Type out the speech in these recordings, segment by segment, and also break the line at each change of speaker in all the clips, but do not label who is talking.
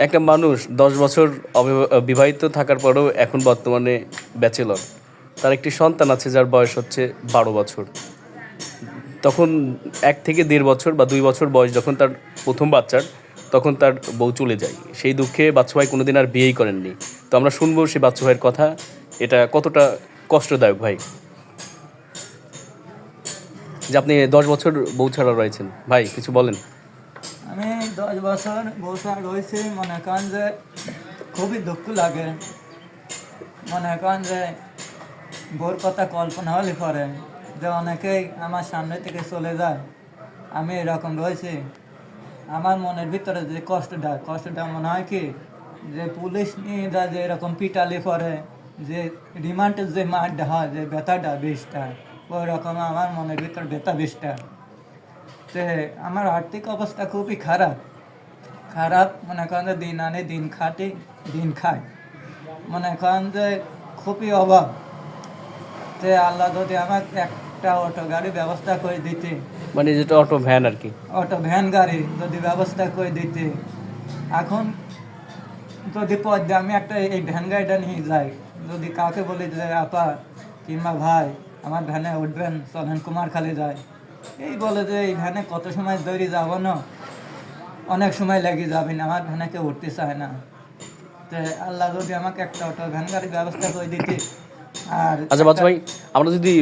একটা মানুষ 10 বছর বিবাহিত থাকার পরেও এখন বর্তমানে ব্যাচেলর, তার একটি সন্তান আছে যার বয়স হচ্ছে 12 বছর। তখন 1 থেকে 1.5 বছর বা 2 বছর বয়স যখন তার প্রথম বাচ্চার, তখন তার বউ চলে যায়। সেই দুঃখে বাচ্চু ভাই কোনোদিন আর বিয়েই করেননি। তো আমরা শুনবো সেই বাচ্চু ভাইয়ের কথা, এটা কতটা কষ্টদায়ক ভাই যে আপনি 10 বছর বউ ছাড়া রয়েছেন। ভাই কিছু বলেন।
আমি 10 বছর বউ ছাড়া রয়েছি, মনে করেন যে খুবই দুঃখ লাগে। মনে করেন যে বউর কথা কল্পনা হলে করে যে অনেকেই আমার সামনে থেকে চলে যায়, আমি এরকম রয়েছি। আমার মনের ভিতরে যে কষ্টটা মনে হয় কি যে পুলিশ নিয়ে যায় যে এরকম পিটালি পরে যে রিমান্ডের যে মারটা হয়, যে ব্যথাটা বিষটা, ওই রকম আমার মনের ভিতরে ব্যথা বিষটা। তো আমার আর্থিক অবস্থা খুবই খারাপ। মনে করেন যে দিন আনে দিন খাটি দিন খাই, মনে করেন যে খুবই অভাব। যে আল্লাহ যদি আমাকে একটা অটো গাড়ি ব্যবস্থা করে দিতে,
মানে যেটা অটো ভ্যান আর কি,
অটো ভ্যান গাড়ি যদি ব্যবস্থা করে দিতে, এখন যদি পথে আমি একটা এই ভ্যান গাড়িটা নিয়ে যাই, যদি কাউকে বলি যে আপা কিংবা ভাই আমার ভ্যানে উঠবেন, চলেন কুমারখালী যায়, এই বলে যে এই ভ্যানে কত সময় দৌড়ে যাবো না, অনেক সময় লেগে যাবে না, আমার ভ্যানে কেউ উঠতে চায় না। তো আল্লাহ যদি আমাকে একটা অটো ভ্যান গাড়ির ব্যবস্থা করে দিতে। আর
আচ্ছা বাচ্চু ভাই, আমরা যদি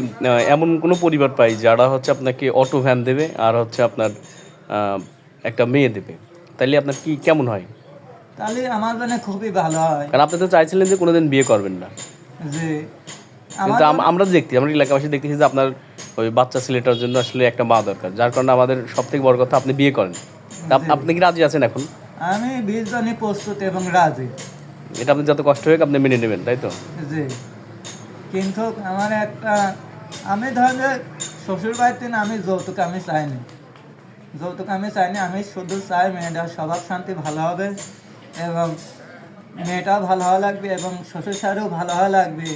এমন কোনো পরিবার পাই যারা হচ্ছে আপনাকে অটো ভ্যান দেবে আর হচ্ছে আপনার একটা মেয়ে দেবে, তাইলে আপনার কি কেমন হয়?
তাহলে আমার জন্য খুবই ভালো হয়।
কারণ আপনি তো চাইছিলেন যে কোনোদিন বিয়ে করবেন না,
যে
কিন্তু আমরা এলাকাবাসী দেখতেছি যে আপনার ওই বাচ্চা ছেলেটার জন্য আসলে একটা মা দরকার, যার কারণে আমাদের সব থেকে বড় কথা আপনি বিয়ে করেন। আপনি কি রাজি আছেন এখন?
আমি 20 জনই প্রস্তুত এবং রাজি।
এটা আপনি যত কষ্ট হোক আপনি মেনে নেবেন, তাই তো?
জি, কিন্তু আমার একটা, আমি ধরেন যে শ্বশুর বাড়িতে না, আমি যৌতুক আমি চাইনি, আমি শুধু চাই মেয়েটার স্বভাব শান্তি ভালো হবে এবং মেয়েটাও ভালো হওয়া লাগবে এবং শ্বশুর শাশুড়িও ভালো হওয়া লাগবে।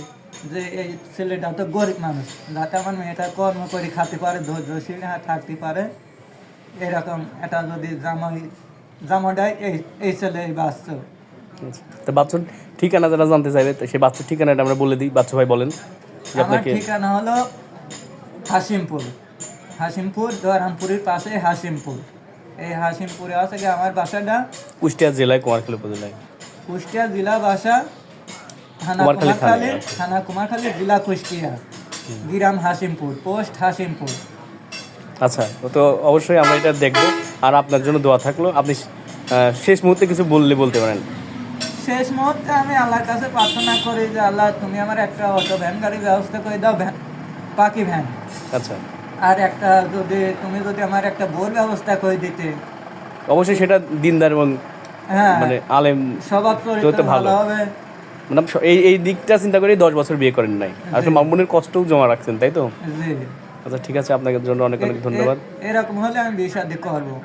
যে এই ছেলেটা তো গরিব মানুষ, যাতে আমার মেয়েটা কর্ম করে খাতে পারে, ধৈর্যশীল থাকতে পারে, এরকম এটা যদি জামাটাই এই ছেলে এই বাচ্চা।
তো বাচ্চুর ঠিকানা যারা জানতে চাইবে, তো সেই বাচ্চুর ঠিকানাটা আমরা বলে দিই। বাচ্চু ভাই বলেন।
আমার ঠিকানা হলো হাসিমপুর দোয়ারামপুরের পাশে হাসিমপুর। এই হাসিমপুরে আছে কি আমার বাসাটা,
কুষ্টিয়া জেলায় কুমারখালী উপজেলায়।
কুষ্টিয়া জেলা বাসা, থানা কুমারখালী, জেলা কুষ্টিয়া, গ্রাম হাসিমপুর, পোস্ট হাসিমপুর।
আচ্ছা, তো অবশ্যই আমরা এটা দেখবো। আর আপনার জন্য দোয়া থাকলো। আপনি শেষ মুহূর্তে কিছু বলতে পারেন।
শেষ মুহূর্তে আমি আল্লাহর কাছে প্রার্থনা করি যে আল্লাহ তুমি আমার একটা অটো ভ্যান গাড়ির ব্যবস্থা করে দাও, পাখি ভ্যান।
আচ্ছা,
আর একটা তুমি যদি আমার একটা বোর ব্যবস্থা করে দিতে,
অবশ্যই সেটা দিনদার এবং মানে আলেম
স্বভাব চরিত্র ভালো হবে।
মানে এই দিকটা চিন্তা করে 10 বছর বিয়ে করেন নাই, আর মামুনের কষ্টও জমা রাখছেন, তাই তো?
জি।
আচ্ছা ঠিক আছে, আপনাদের জন্য অনেক অনেক ধন্যবাদ।
এরকম হলে আমি বিয়ে শাদী করবো।